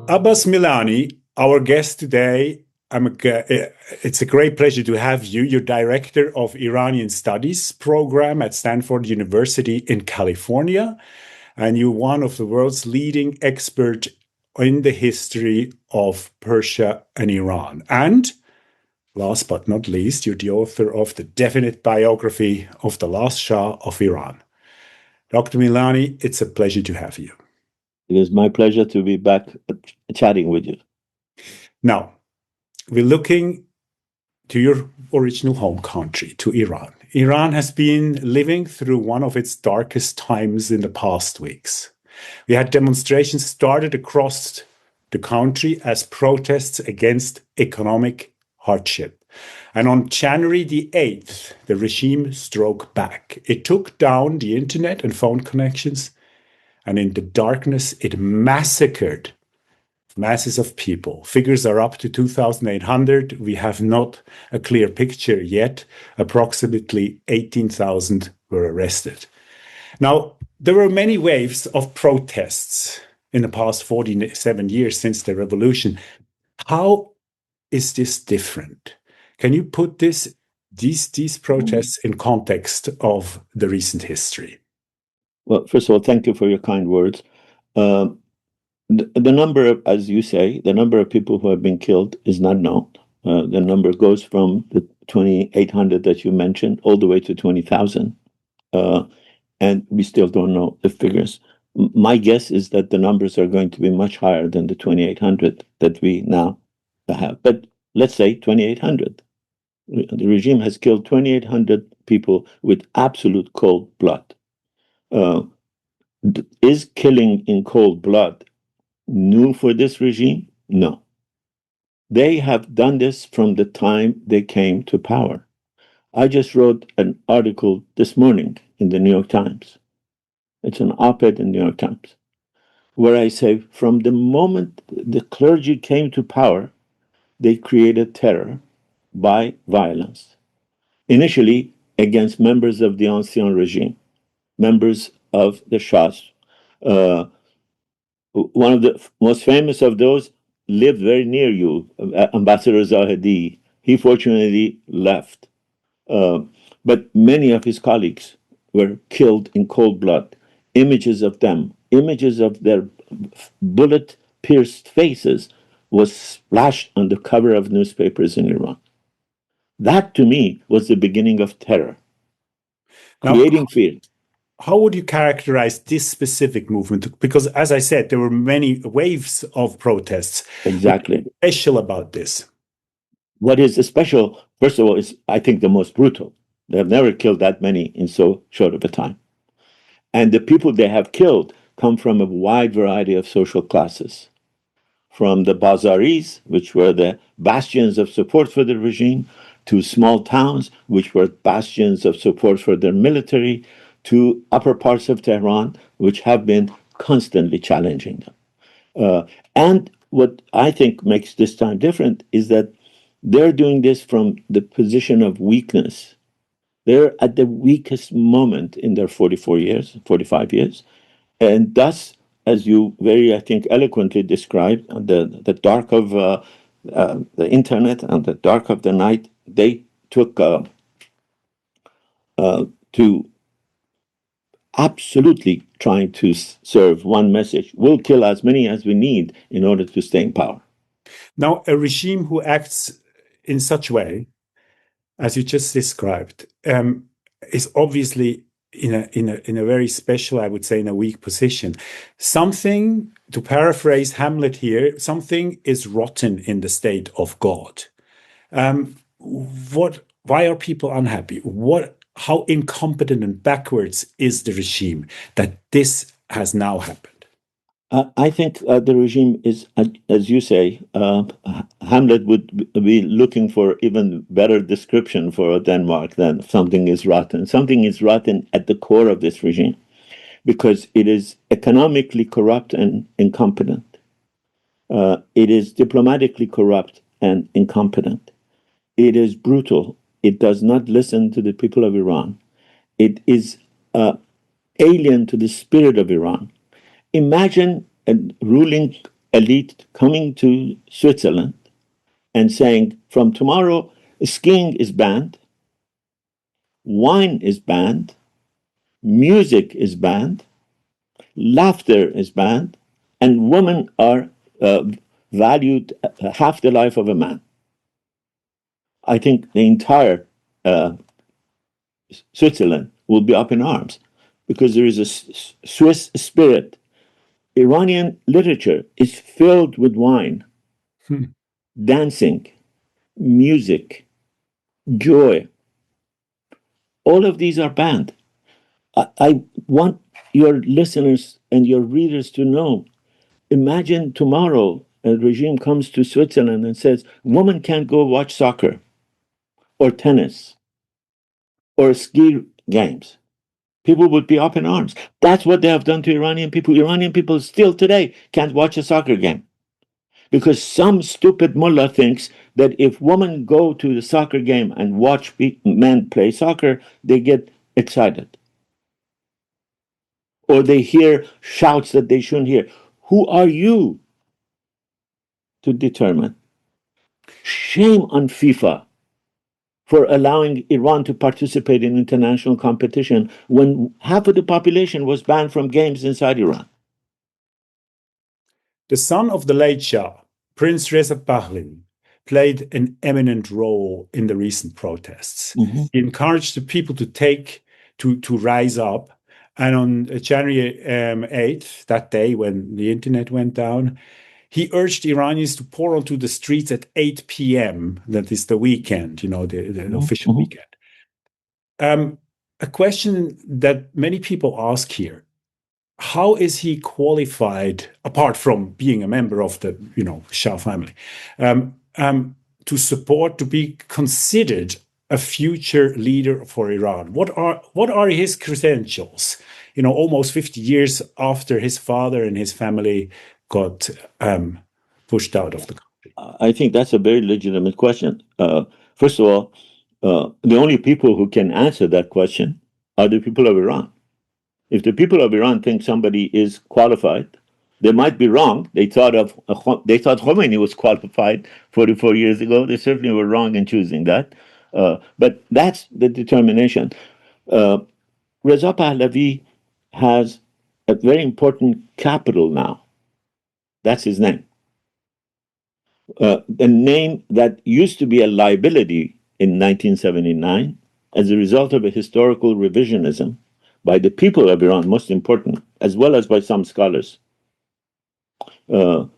Abbas Milani, our guest today. It's a great pleasure to have you. You're director of Iranian Studies program at Stanford University in California, and you're one of the world's leading experts in the history of Persia and Iran. And last but not least, you're the author of the definite biography of the last Shah of Iran. Dr. Milani, it's a pleasure to have you. It is my pleasure to be back chatting with you. Now, we're looking to your original home country, to Iran. Iran has been living through one of its darkest times in the past weeks. We had demonstrations started across the country as protests against economic hardship. And on January the 8th, the regime struck back. It took down the internet and phone connections, and in the darkness, it massacred masses of people. Figures are up to 2,800. We have not a clear picture yet. Approximately 18,000 were arrested. Now, there were many waves of protests in the past 47 years since the revolution. How is this different? Can you put these protests in context of the recent history? Well, first of all, thank you for your kind words. The number of, as you say, the number of people who have been killed is not known. The number goes from the 2,800 that you mentioned all the way to 20,000. And we still don't know the figures. My guess is that the numbers are going to be much higher than the 2,800 that we now have. But let's say 2,800. The regime has killed 2,800 people with absolute cold blood. Is killing in cold blood new for this regime? No. They have done this from the time they came to power. I just wrote an article this morning in the New York Times. It's an op-ed in the New York Times, where I say from the moment the clergy came to power, they created terror by violence. Initially against members of the ancien regime, members of the Shahs. One of the most famous of those lived very near you, Ambassador Zahedi. He fortunately left. But many of his colleagues were killed in cold blood. Images of them, images of their bullet-pierced faces was splashed on the cover of newspapers in Iran. That, to me, was the beginning of terror, creating fear. How would you characterize this specific movement? Because, as I said, there were many waves of protests. Exactly. What's special about this? What is special, first of all, is, I think, the most brutal. They have never killed that many in so short of a time. And the people they have killed come from a wide variety of social classes. From the Bazaris, which were the bastions of support for the regime, to small towns, which were bastions of support for their military, to upper parts of Tehran, which have been constantly challenging them. And what I think makes this time different is that they're doing this from the position of weakness. They're at the weakest moment in their 45 years. And thus, as you very, I think, eloquently described, the dark of the internet and the dark of the night, they took to absolutely trying to serve one message. We'll kill as many as we need in order to stay in power. Now, a regime who acts in such way, as you just described, is obviously in a very special, I would say, in a weak position. Something, to paraphrase Hamlet here, something is rotten in the state of God. Why are people unhappy? How incompetent and backwards is the regime that this has now happened? I think the regime is, as you say, Hamlet would be looking for even better description for Denmark than something is rotten. Something is rotten at the core of this regime because it is economically corrupt and incompetent. It is diplomatically corrupt and incompetent. It is brutal. It does not listen to the people of Iran. It is alien to the spirit of Iran. Imagine ruling elite coming to Switzerland and saying, from tomorrow, skiing is banned, wine is banned, music is banned, laughter is banned, and women are valued half the life of a man. I think the entire Switzerland will be up in arms because there is a Swiss spirit. Iranian literature is filled with wine, dancing, music, joy. All of these are banned. I want your listeners and your readers to know, imagine tomorrow a regime comes to Switzerland and says, women can't go watch soccer or tennis or ski games. People would be up in arms. That's what they have done to Iranian people. Iranian people still today can't watch a soccer game because some stupid mullah thinks that if women go to the soccer game and watch men play soccer, they get excited. Or they hear shouts that they shouldn't hear. Who are you to determine? Shame on FIFA for allowing Iran to participate in international competition when half of the population was banned from games inside Iran. The son of the late Shah, Prince Reza Pahlavi, played an eminent role in the recent protests. He encouraged the people to rise up. And on January 8th, that day when the internet went down, he urged Iranians to pour onto the streets at 8 p.m. That is the weekend, the official weekend. A question that many people ask here: how is he qualified, apart from being a member of the Shah family, to be considered a future leader for Iran? What are his credentials? Almost 50 years after his father and his family got pushed out of the country. I think that's a very legitimate question. First of all, the only people who can answer that question are the people of Iran. If the people of Iran think somebody is qualified, they might be wrong. They thought Khomeini was qualified 44 years ago. They certainly were wrong in choosing that. But that's the determination. Reza Pahlavi has a very important capital now. That's his name. The name that used to be a liability in 1979 as a result of a historical revisionism by the people of Iran, most important, as well as by some scholars. And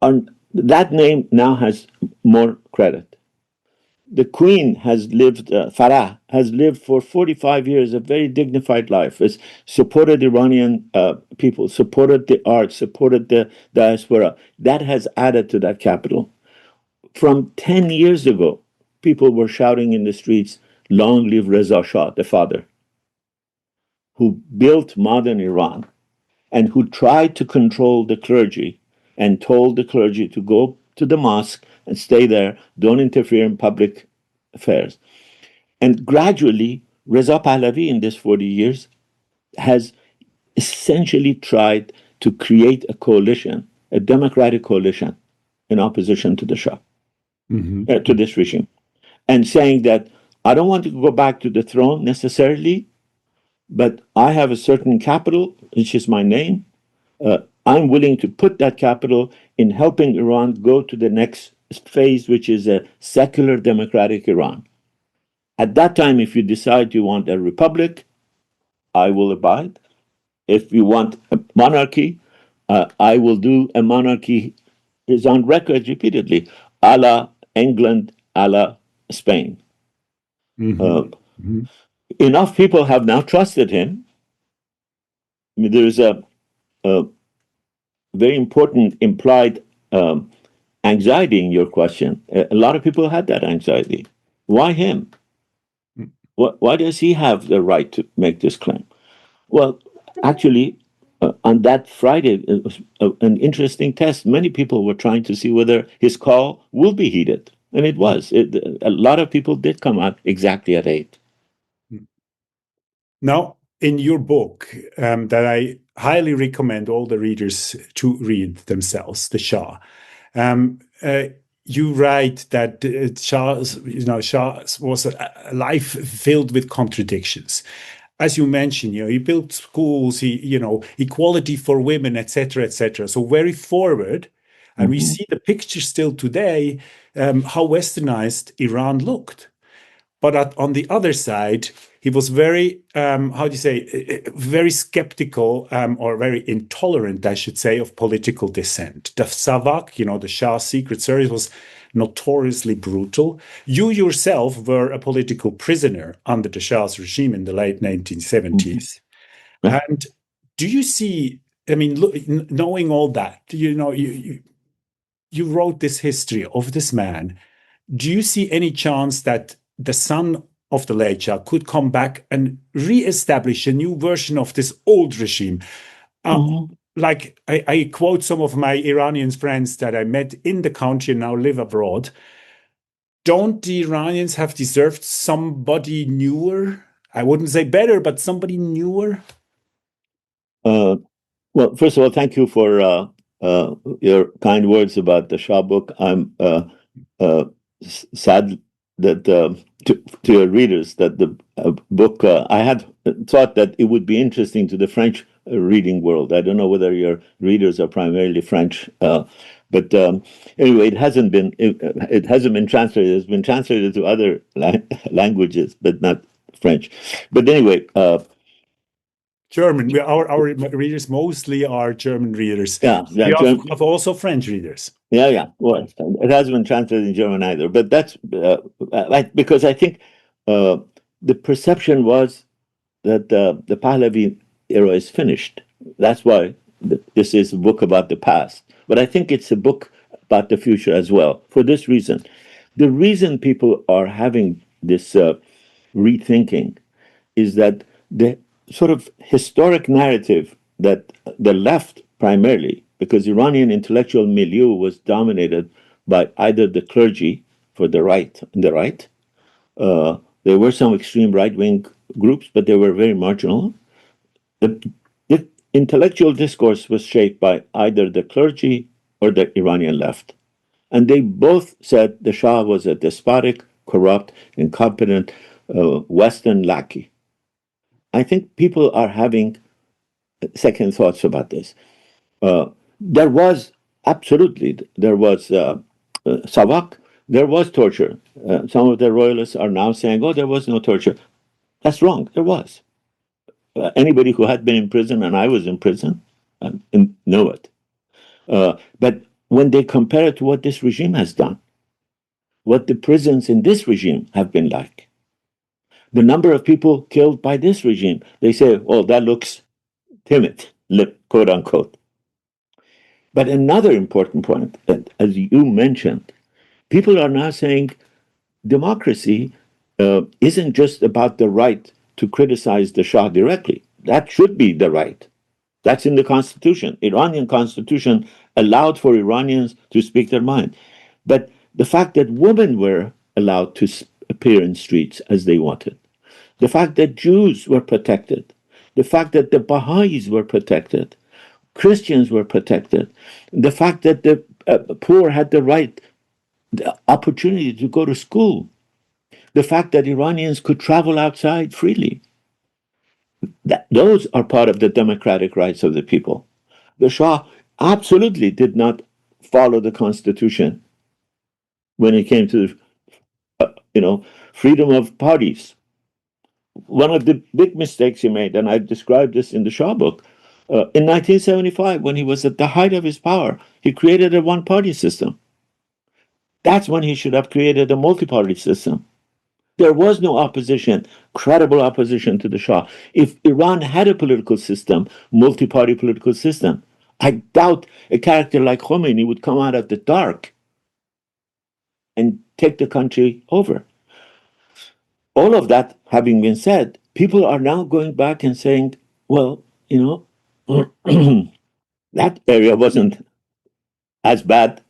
that name now has more credit. The queen has lived, Farah, has lived for 45 years a very dignified life, has supported Iranian people, supported the arts, supported the diaspora. That has added to that capital. From 10 years ago, people were shouting in the streets, long live Reza Shah, the father, who built modern Iran and who tried to control the clergy and told the clergy to go to the mosque and stay there, don't interfere in public affairs. And gradually, Reza Pahlavi in this 40 years has essentially tried to create a coalition, a democratic coalition in opposition to the Shah, to this regime, and saying that I don't want to go back to the throne necessarily, but I have a certain capital, which is my name. I'm willing to put that capital in helping Iran go to the next phase, which is a secular democratic Iran. At that time, if you decide you want a republic, I will abide. If you want a monarchy, I will do a monarchy. Is on record repeatedly, a la England, a la Spain. Enough people have now trusted him. I mean, there is a very important implied anxiety in your question. A lot of people had that anxiety. Why him? Why does he have the right to make this claim? Well, actually, on that Friday, it was an interesting test. Many people were trying to see whether his call will be heeded. And it was. A lot of people did come out exactly at 8. Now, in your book that I highly recommend all the readers to read themselves, The Shah. You write that Shah was a life filled with contradictions. As you mentioned, he built schools, equality for women, etc., etc. So very forward, and we see the picture still today how westernized Iran looked. But on the other side, he was very, very skeptical or very intolerant, I should say, of political dissent. The Savak, the Shah's secret service, was notoriously brutal. You yourself were a political prisoner under the Shah's regime in the late 1970s. And do you see, knowing all that, you wrote this history of this man. Do you see any chance that the son of the late Shah could come back and re-establish a new version of this old regime? Like I quote some of my Iranian friends that I met in the country and now live abroad. Don't the Iranians have deserved somebody newer? I wouldn't say better, but somebody newer? Well, first of all, thank you for your kind words about the Shah book. I'm sad that to your readers that the book I had thought that it would be interesting to the French reading world. I don't know whether your readers are primarily French, but anyway, it hasn't been translated. It's been translated to other languages, but not French. But anyway. German. Our readers mostly are German readers. Yeah, we have also French readers. Yeah. Well, it hasn't been translated in German either. But that's because I think the perception was that the Pahlavi era is finished. That's why this is a book about the past. But I think it's a book about the future as well. For this reason, the reason people are having this rethinking is that the sort of historic narrative that the left primarily, because Iranian intellectual milieu was dominated by either the clergy for the right and the right. There were some extreme right-wing groups, but they were very marginal. The intellectual discourse was shaped by either the clergy or the Iranian left. And they both said the Shah was a despotic, corrupt, incompetent Western lackey. I think people are having second thoughts about this. There was Savak, there was torture. Some of the royalists are now saying, oh, there was no torture. That's wrong. There was. Anybody who had been in prison, and I was in prison, know it. But when they compare it to what this regime has done, what the prisons in this regime have been like, the number of people killed by this regime, they say, oh, that looks timid, quote unquote. But another important point, that, as you mentioned, people are now saying democracy isn't just about the right to criticize the Shah directly. That should be the right. That's in the constitution. Iranian constitution allowed for Iranians to speak their mind. But the fact that women were allowed to appear in streets as they wanted, the fact that Jews were protected, the fact that the Baha'is were protected, Christians were protected, the fact that the poor had the opportunity to go to school, the fact that Iranians could travel outside freely. Those are part of the democratic rights of the people. The Shah absolutely did not follow the constitution when it came to freedom of parties. One of the big mistakes he made, and I described this in the Shah book, in 1975, when he was at the height of his power, he created a one-party system. That's when he should have created a multi-party system. There was no opposition, credible opposition to the Shah. If Iran had a political system, multi-party political system, I doubt a character like Khomeini would come out of the dark and take the country over. All of that having been said, people are now going back and saying, well, that area wasn't as bad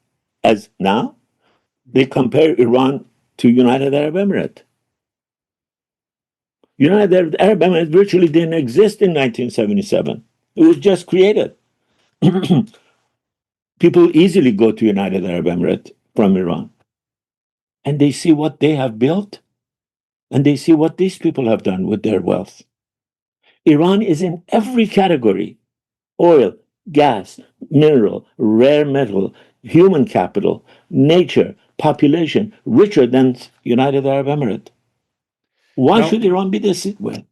as now. They compare Iran to United Arab Emirates. United Arab Emirates virtually didn't exist in 1977. It was just created. People easily go to United Arab Emirates from Iran, and they see what they have built, and they see what these people have done with their wealth. Iran is in every category: oil, gas, mineral, rare metal, human capital, nature, population, richer than United Arab Emirates. Why Now, should Iran be this way?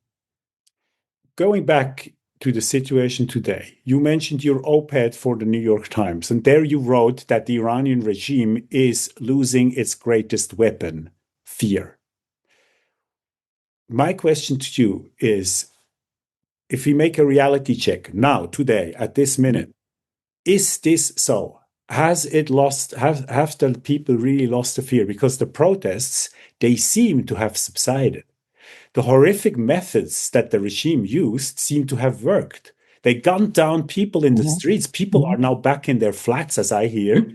going back to the situation today, you mentioned your op-ed for the New York Times, and there you wrote that the Iranian regime is losing its greatest weapon, fear. My question to you is, if we make a reality check now, today, at this minute, is this so? Have the people really lost the fear? Because the protests, they seem to have subsided. The horrific methods that the regime used seem to have worked. They gunned down people in the streets. People are now back in their flats, as I hear.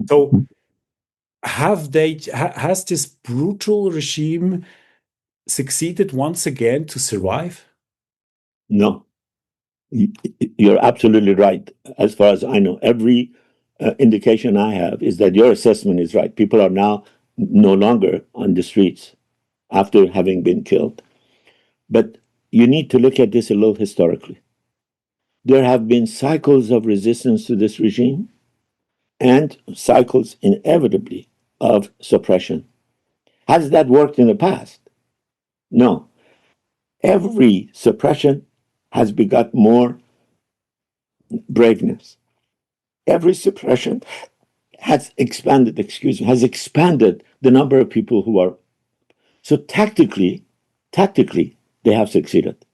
So has this brutal regime succeeded once again to survive? No, you're absolutely right. As far as I know, every indication I have is that your assessment is right. People are now no longer on the streets after having been killed. But you need to look at this a little historically. There have been cycles of resistance to this regime and cycles, inevitably, of suppression. Has that worked in the past? No. Every suppression has begot more braveness. Every suppression has expanded the number of people who are. So tactically, they have succeeded.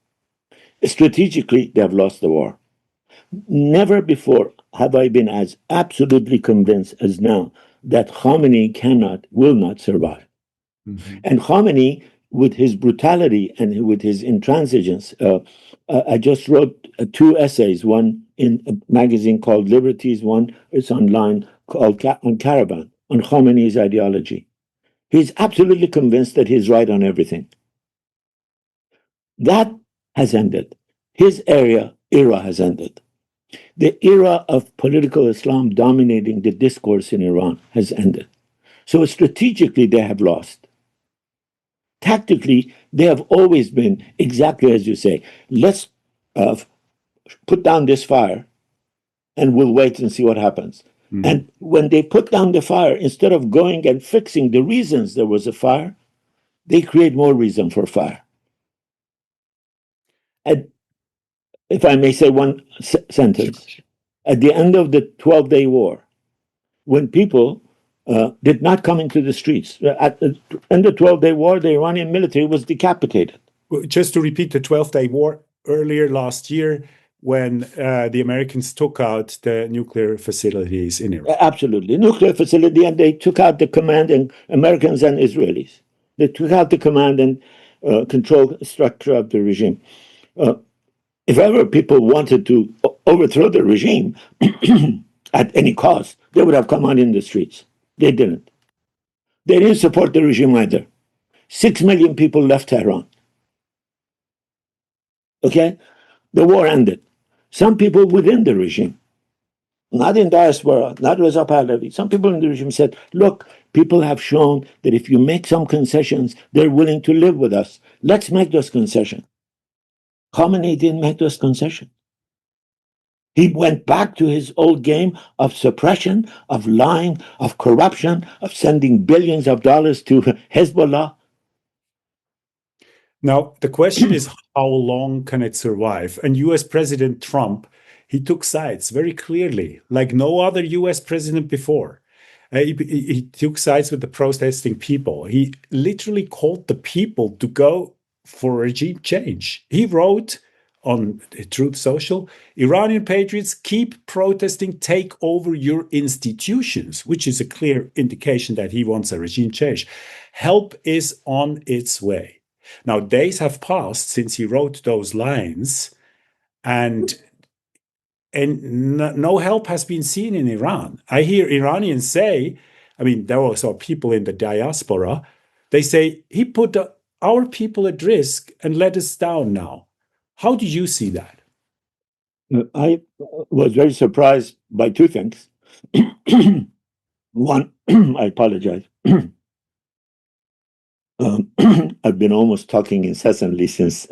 Strategically, they have lost the war. Never before have I been as absolutely convinced as now that Khamenei will not survive. Mm-hmm. And Khamenei, with his brutality and with his intransigence, I just wrote 2 essays, one in a magazine called Liberties, one is online called on Caravan, on Khamenei's ideology. He's absolutely convinced that he's right on everything. That has ended. His era has ended. The era of political Islam dominating the discourse in Iran has ended. So strategically, they have lost. Tactically, they have always been exactly as you say. Let's put down this fire and we'll wait and see what happens. Mm. And when they put down the fire, instead of going and fixing the reasons there was a fire, they create more reason for fire. And if I may say one sentence, at the end of the 12-day war, when people did not come into the streets, at the end of the 12-day war, the Iranian military was decapitated. Just to repeat, the 12-day war earlier last year, when the Americans took out the nuclear facilities in Iran. Absolutely. Nuclear facility, and they took out the command, and Americans and Israelis. They took out the command and control structure of the regime. If ever people wanted to overthrow the regime at any cost, they would have come out in the streets. They didn't. They didn't support the regime either. 6 million people left Tehran. Okay? The war ended. Some people within the regime, not in diaspora, not Reza Pahlavi, some people in the regime said, look, people have shown that if you make some concessions, they're willing to live with us. Let's make those concessions. Khamenei didn't make those concessions. He went back to his old game of suppression, of lying, of corruption, of sending billions of dollars to Hezbollah. Now, the question is, how long can it survive? And US President Trump, he took sides very clearly, like no other US president before. He took sides with the protesting people. He literally called the people to go for regime change. He wrote on Truth Social, Iranian patriots, keep protesting, take over your institutions, which is a clear indication that he wants a regime change. Help is on its way. Now, days have passed since he wrote those lines, and no help has been seen in Iran. I hear Iranians say, I mean, there are also people in the diaspora, they say he put our people at risk and let us down now. How do you see that? I was very surprised by two things. One, I apologize. I've been almost talking incessantly since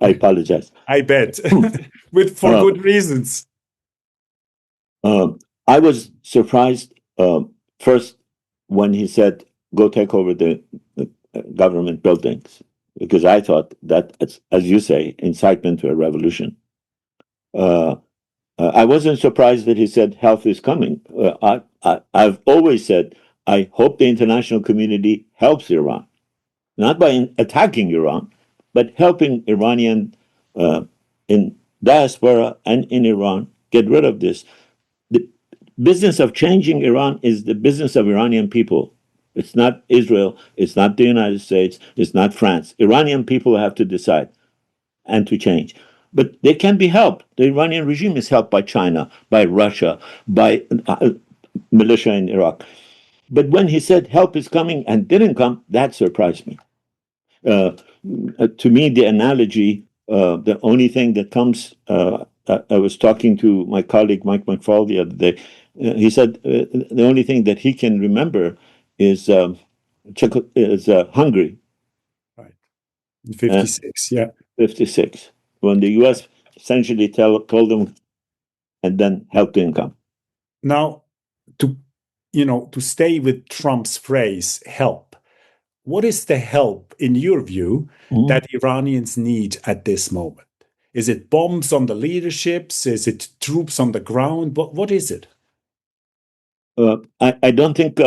I apologize. I bet, for good reasons. I was surprised first when he said, go take over the government buildings, because I thought that, as you say, incitement to a revolution. I wasn't surprised that he said health is coming. I've always said, I hope the international community helps Iran, not by attacking Iran, but helping Iranian in diaspora and in Iran get rid of this. The business of changing Iran is the business of Iranian people. It's not Israel, it's not the United States, it's not France. Iranian people have to decide and to change. But they can be helped. The Iranian regime is helped by China, by Russia, by militia in Iraq. But when he said help is coming and didn't come, that surprised me. To me, the analogy, the only thing that comes, I was talking to my colleague Mike McFall the other day. He said the only thing that he can remember is Hungary. Right. 56, yeah. 56, when the U.S. essentially told them and then helped didn't come. Now, to stay with Trump's phrase, help. What is the help, in your view, that Iranians need at this moment? Is it bombs on the leaderships? Is it troops on the ground? What is it? I don't think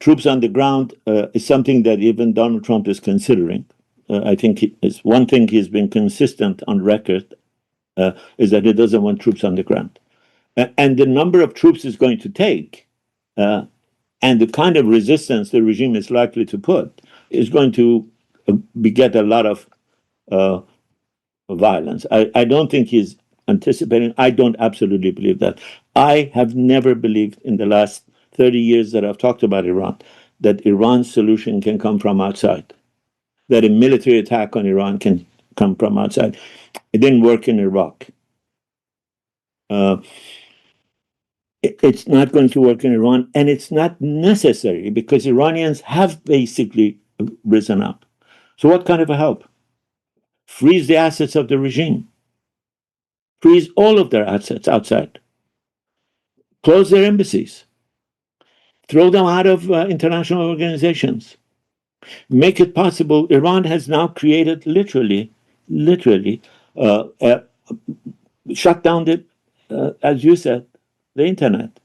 troops on the ground is something that even Donald Trump is considering. I think it's one thing he's been consistent on record is that he doesn't want troops on the ground. And the number of troops is going to take and the kind of resistance the regime is likely to put is going to beget a lot of violence. I don't think he's anticipating. I don't absolutely believe that. I have never believed in the last 30 years that I've talked about Iran, that Iran's solution can come from outside, that a military attack on Iran can come from outside. It didn't work in Iraq. It's not going to work in Iran, and it's not necessary because Iranians have basically risen up. So what kind of a help? Freeze the assets of the regime. Freeze all of their assets outside. Close their embassies. Throw them out of international organizations. Make it possible. Iran has now created literally, shut down the, as you said, the internet.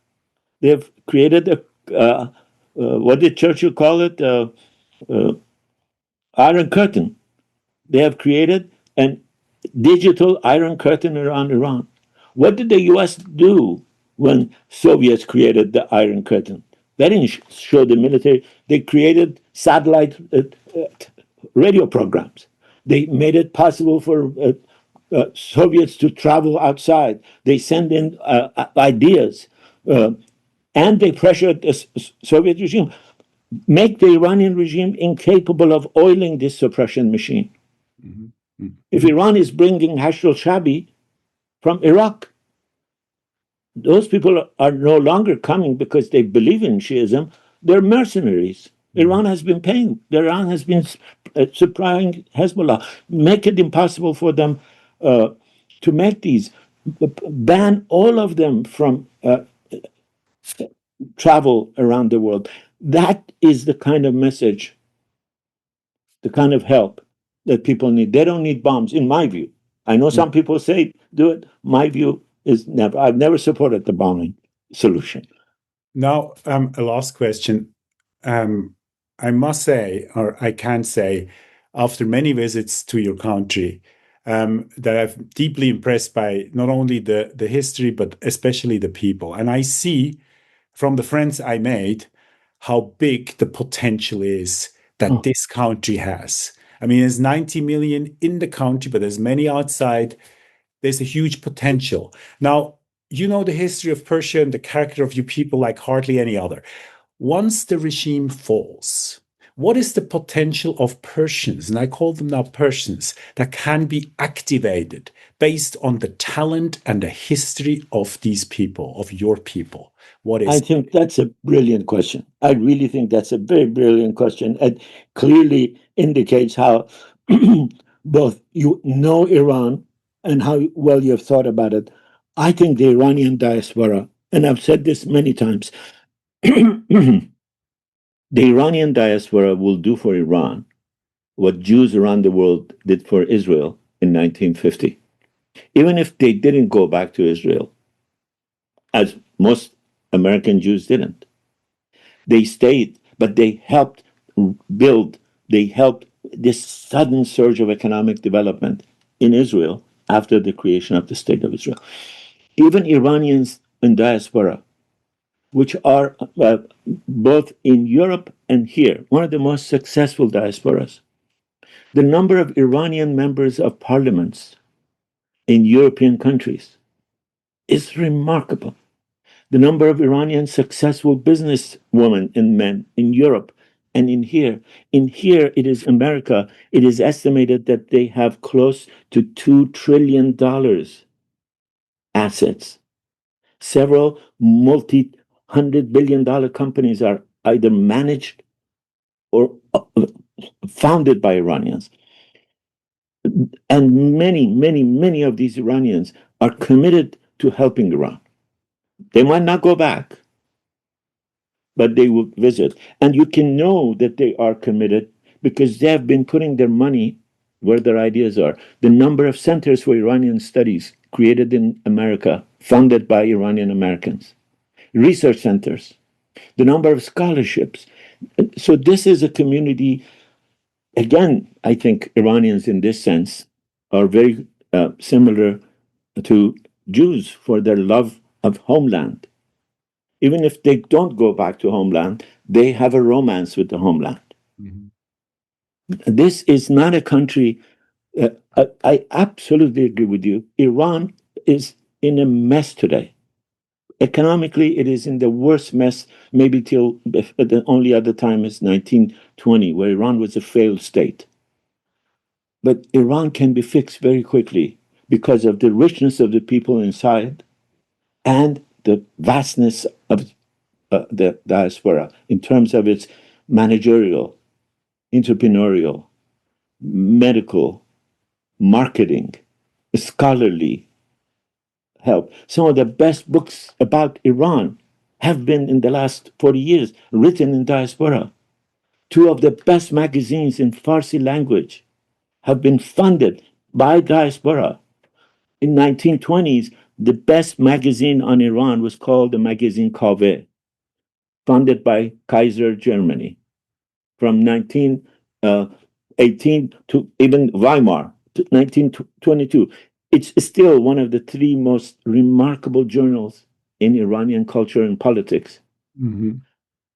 They've created what did Churchill call it? Iron Curtain. They have created a digital Iron Curtain around Iran. What did the U.S. do when Soviets created the Iron Curtain? They didn't show the military. They created satellite radio programs. They made it possible for Soviets to travel outside. They send in ideas. And they pressured the Soviet regime. Make the Iranian regime incapable of oiling this suppression machine. Mm-hmm. Mm-hmm. If Iran is bringing Hashd al-Shabi from Iraq, those people are no longer coming because they believe in Shiism. They're mercenaries. Mm-hmm. Iran has been paying. Iran has been supplying Hezbollah. Make it impossible for them to make these. Ban all of them from travel around the world. That is the kind of message, the kind of help that people need. They don't need bombs, in my view. I know some people say do it. My view is never. I've never supported the bombing solution. Now, a last question. I must say, or I can say, after many visits to your country, that I'm deeply impressed by not only the history, but especially the people. And I see from the friends I made how big the potential is that this country has. I mean, there's 90 million in the country, but there's many outside. There's a huge potential. Now, you know the history of Persia and the character of your people like hardly any other. Once the regime falls, what is the potential of Persians, and I call them now Persians, that can be activated based on the talent and the history of these people, of your people? I think that's a brilliant question. I really think that's a very brilliant question. It clearly indicates how both you know Iran and how well you've thought about it. I think the Iranian diaspora, and I've said this many times, the Iranian diaspora will do for Iran what Jews around the world did for Israel in 1950. Even if they didn't go back to Israel, as most American Jews didn't. They stayed, but they helped build, they helped this sudden surge of economic development in Israel after the creation of the State of Israel. Even Iranians in diaspora, which are both in Europe and here, one of the most successful diasporas. The number of Iranian members of parliaments in European countries is remarkable. The number of Iranian successful businesswomen and men in Europe and in here it is America. It is estimated that they have close to $2 trillion assets. Several multi-hundred-billion-dollar companies are either managed or founded by Iranians. And many of these Iranians are committed to helping Iran. They might not go back, but they will visit. And you can know that they are committed because they have been putting their money where their ideas are. The number of centers for Iranian studies created in America, funded by Iranian Americans, research centers, the number of scholarships. So this is a community, again, I think Iranians in this sense are very similar to Jews for their love of homeland. Even if they don't go back to homeland, they have a romance with the homeland. Mm-hmm. This is not a country, I absolutely agree with you. Iran is in a mess today. Economically, it is in the worst mess, maybe till the only other time is 1920, where Iran was a failed state. But Iran can be fixed very quickly because of the richness of the people inside and the vastness of the diaspora in terms of its managerial, entrepreneurial, medical, marketing, scholarly help. Some of the best books about Iran have been in the last 40 years written in diaspora. Two of the best magazines in Farsi language have been funded by diaspora. In 1920s, the best magazine on Iran was called the magazine Kaveh, funded by Kaiser Germany from 1918 to even Weimar to 1922. It's still one of the three most remarkable journals in Iranian culture and politics. Mm-hmm.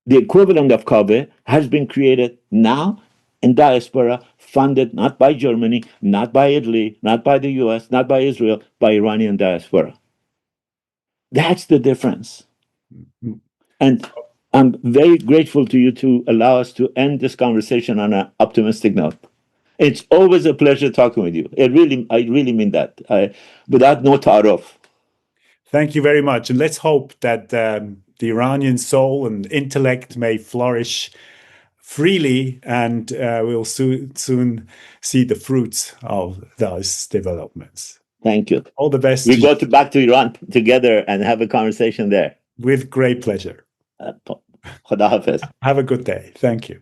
The equivalent of Kaveh has been created now in diaspora, funded not by Germany, not by Italy, not by the US, not by Israel, by Iranian diaspora. That's the difference. Mm-hmm. And I'm very grateful to you to allow us to end this conversation on an optimistic note. It's always a pleasure talking with you. I really mean that. Without no ta'aruf. Thank you very much. And let's hope that the Iranian soul and intellect may flourish freely, and we'll soon see the fruits of those developments. Thank you. All the best. We go back to Iran together and have a conversation there. With great pleasure. Khuda Hafiz. Have a good day. Thank you.